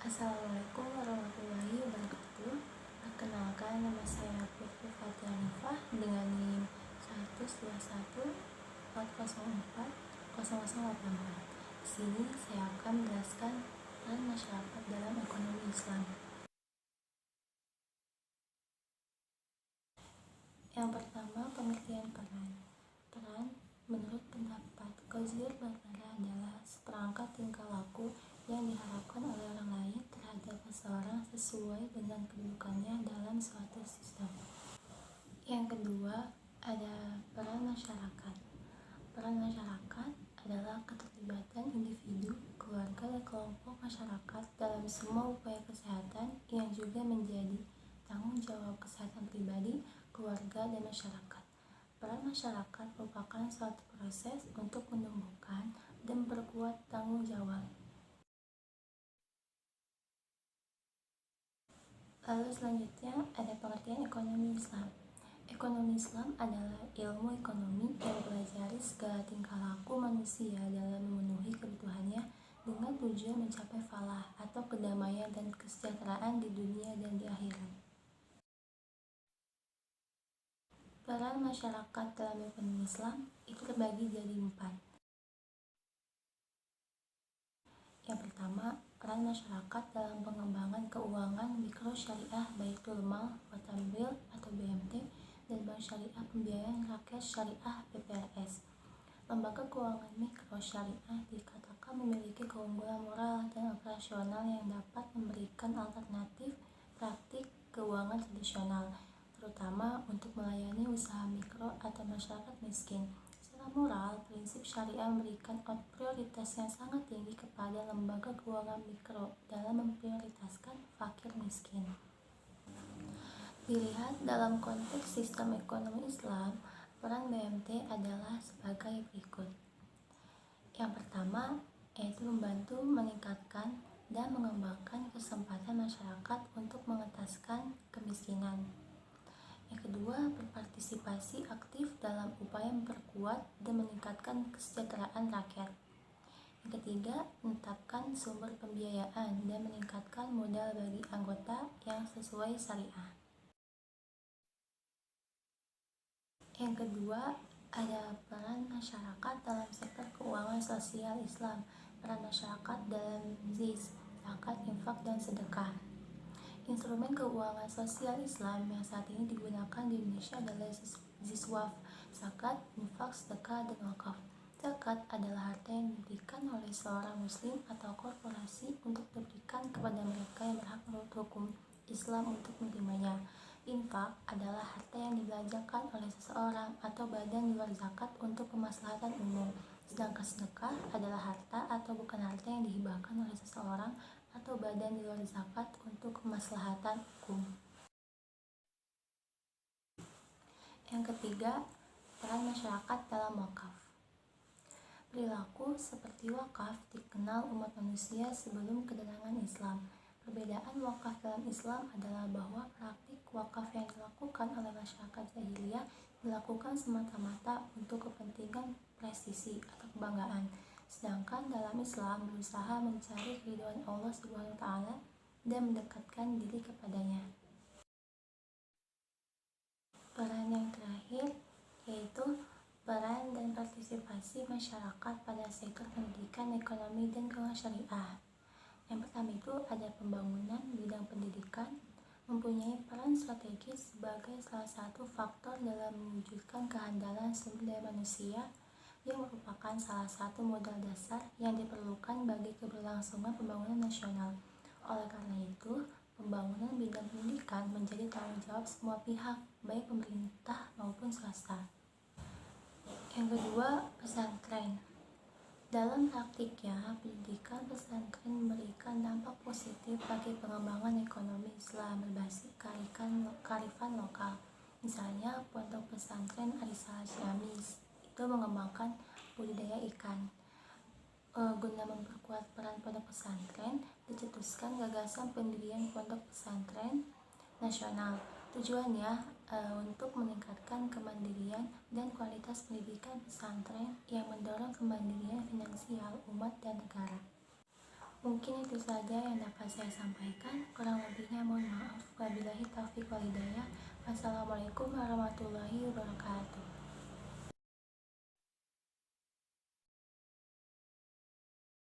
Assalamualaikum warahmatullahi wabarakatuh. Perkenalkan, nama saya Putri Fathia dengan NIM 12140404084. Di sini saya akan menjelaskan peran masyarakat dalam ekonomi Islam. Yang pertama, pengertian peran. Peran, menurut pendapat Qazir Bagara, adalah seperangkat tingkah laku yang diharapkan oleh orang lain terhadap seseorang sesuai dengan kedudukannya dalam suatu sistem. Yang kedua, ada peran masyarakat. Peran masyarakat adalah keterlibatan individu, keluarga, dan kelompok masyarakat dalam semua upaya kesehatan yang juga menjadi tanggung jawab kesehatan pribadi, keluarga, dan masyarakat. Peran masyarakat merupakan suatu proses untuk menumbuhkan dan memperkuat tanggung jawab. Lalu selanjutnya ada pengertian ekonomi Islam. Ekonomi Islam adalah ilmu ekonomi yang mempelajari segala tingkah laku manusia dalam memenuhi kebutuhannya dengan tujuan mencapai falah atau kedamaian dan kesejahteraan di dunia dan di akhirat. Peran masyarakat dalam ekonomi Islam itu terbagi jadi 4. Yang pertama, peran masyarakat dalam pengembangan keuangan mikro syariah Baitul Mal Watambil atau BMT dan Bank Syariah Pembiayaan Rakyat Syariah BPRS. Lembaga keuangan mikro syariah dikatakan memiliki keunggulan moral dan operasional yang dapat memberikan alternatif praktik keuangan tradisional, terutama untuk melayani usaha mikro atau masyarakat miskin. Secara moral, prinsip syariah memberikan prioritas yang sangat tinggi kepada lembaga keuangan mikro dalam memprioritaskan fakir miskin. Dilihat dalam konteks sistem ekonomi Islam, peran BMT adalah sebagai berikut. Yang pertama, yaitu membantu meningkatkan dan mengembangkan kesempatan masyarakat untuk mengentaskan kemiskinan. Yang kedua, berpartisipasi aktif dalam upaya memperkuat dan meningkatkan kesejahteraan rakyat. Yang ketiga, menetapkan sumber pembiayaan dan meningkatkan modal bagi anggota yang sesuai syariah. Yang kedua, ada peran masyarakat dalam sektor keuangan sosial Islam. Peran masyarakat dalam zakat, infak, dan sedekah. Instrumen keuangan sosial Islam yang saat ini digunakan di Indonesia adalah ziswaf, zakat, infak, sedekah, dan wakaf. Zakat adalah harta yang diberikan oleh seorang muslim atau korporasi untuk diberikan kepada mereka yang berhak menurut hukum Islam untuk menerimanya. Infak adalah harta yang dibelanjakan oleh seseorang atau badan di luar zakat untuk kemaslahatan umum. Sedangkan sedekah adalah harta atau bukan harta yang dihibahkan oleh seseorang atau badan di luar zakat untuk kemaslahatan hukum. Yang ketiga, peran masyarakat dalam wakaf. Perilaku seperti wakaf dikenal umat manusia sebelum kedatangan Islam. Perbedaan wakaf dalam Islam adalah bahwa praktik wakaf yang dilakukan oleh masyarakat jahiliyah dilakukan semata-mata untuk kepentingan prestisi atau kebanggaan. Sedangkan dalam Islam berusaha mencari keridhaan Allah Subhanahu wa taala dan mendekatkan diri kepadanya. Peran yang terakhir yaitu peran dan partisipasi masyarakat pada sektor pendidikan, ekonomi, dan keuangan syariah. Yang pertama itu ada pembangunan bidang pendidikan mempunyai peran strategis sebagai salah satu faktor dalam mewujudkan kehandalan sumber daya manusia yang merupakan salah satu modal dasar yang diperlukan bagi keberlangsungan pembangunan nasional. Oleh karena itu, pembangunan bidang pendidikan menjadi tanggung jawab semua pihak, baik pemerintah maupun swasta. Yang kedua, pesantren. Dalam praktiknya, pendidikan pesantren memberikan dampak positif bagi pengembangan ekonomi Islam berbasis kearifan lokal. Misalnya, pondok pesantren Arisalah Ciamis itu mengembangkan budidaya ikan. Guna memperkuat peran pondok pesantren, dicetuskan gagasan pendirian pondok pesantren nasional. Tujuannya untuk meningkatkan kemandirian dan kualitas pendidikan pesantren yang mendorong kemandirian finansial umat dan negara. Mungkin itu saja yang dapat saya sampaikan. Kurang lebihnya mohon maaf. Wabillahi taufiq wal hidayah. Wassalamualaikum warahmatullahi wabarakatuh.